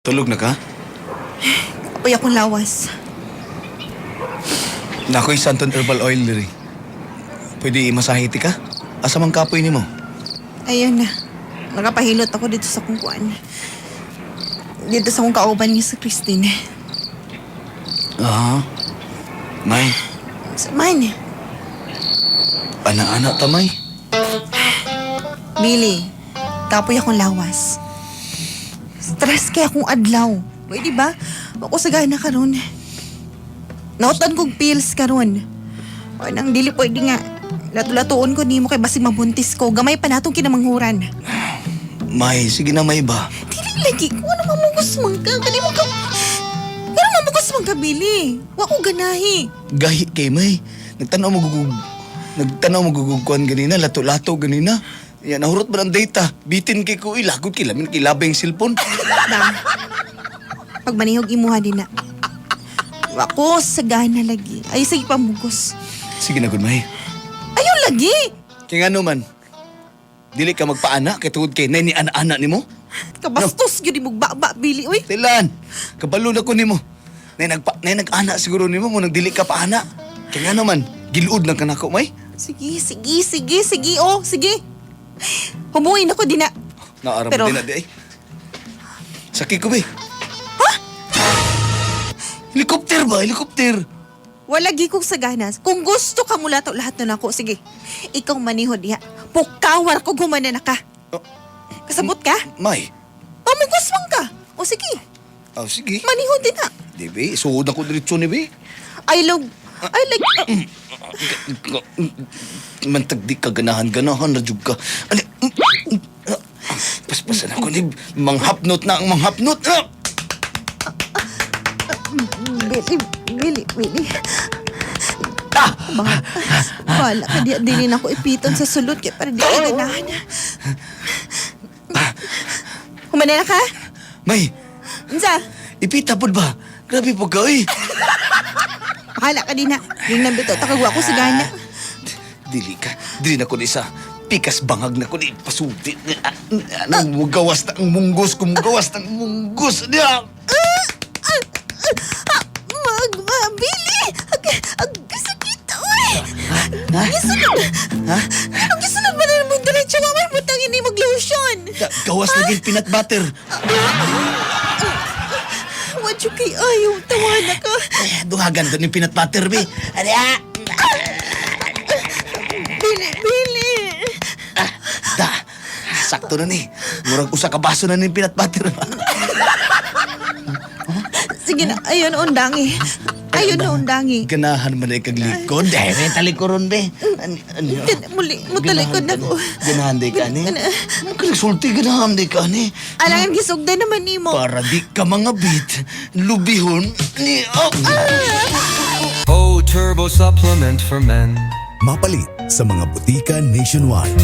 Tulog na ka? Apoy akong lawas. Nako'y Santon Herbal Oil diri. Pwede imasahiti ka? Asa mang kapoy ni mo? Ayun na. Nakapahilot ako dito sa kungkuan. Dito sa kong kauban niya sa Christine. Ah, May, Saman. ana-ana tamay. Billy, kapoy akong lawas. Stress kaya akong adlaw. Pwede ba? Ako sa gana karon. Nautan kong pills karon. O nang dili pwede nga. Latulatuon ko nimo kay basig mabuntis ko. Gamay pa natong kinamanghuran. May, sige na may ba? Dili lagi ko ano mamugos man ka. Kani mo ka. Kani mamugos man ka, Billy. Wa ko ganahi. Gahi kay May. Nagtanaw mo gugugkuan ganina, lato-lato ganina. Yan, nahurot ba ng data? Bitin kay ko, ilagod kilamin, kilabay yung cellphone. Dang. Pag manihog imuha din na. Ako sa gana lagi. Ay, sige pamugos. Sige na, good May. Ayaw lagi. Kaya nga naman, dili ka magpaana kay tungod kay nay ni ana-ana ni mo? Kabastos yun mo baba, Billy. Uy, Tilan, kabalo na ko ni mo. Nay nag-ana siguro ni mo, mo nagdili ka paana. Kaya nga naman, giluod na ka na ko, May. sige. Oh, sige. Humuin ako din na. Naaram Pero- din na di ay. Sakit ko, May. Ha? Helikopter ba? Helikopter. Walagi kong saganas. Kung gusto ka mula to lahat na ako, sige. Ikaw manihod diha. Pukawar ko gumana na ka. Oh, Kasabot ka? May. Pamugos man ka. O sige, Oh, sige. manihod din na. Di, Be. Suod ako diretso ni, Be. I like... Mantag di ka ganahan na jug ka. Ani, paspasan ako ni manghapnot na ang manghapnot. Billy. Bala ka di din ako ipiton sa sulod kaya para di ka ganahan. Humana na ka? May, Unsa? ipita pod ba? Grabe po ka, eh. Bahala ka din na. Yung nambito, takagwa ko sa gana. Dili na ko ni sa pikas bangag na ko ni pasuti. Mugawas na ang munggos, kumugawas na ang munggos. Billy! Agkasakit, uy! Ha? Ha? Ang gisunod ba na mong diretso, mamay mo tangin ni mag-lotion? Gawas lagi peanut butter. Wadyo kay ayaw, tawa na ka. Ay, duhagan doon yung peanut butter, be. Ano Billy! sakto na ni. Murag usa ka baso na ni peanut butter. Sige na, ayun, undangi. Ayun na, undangi. Ganahan man ay kaglikod. Dahil may talikuron, be. Muli, mutalikod na ko. Ganahan di ka ni. Magkasulti, ganahan di ka ni. Alangan gisugday naman ni mo. Para di ka mga bit. Lubihon. Ni... Oh, Turbo Supplement for Men. Mapalit sa mga butika nationwide.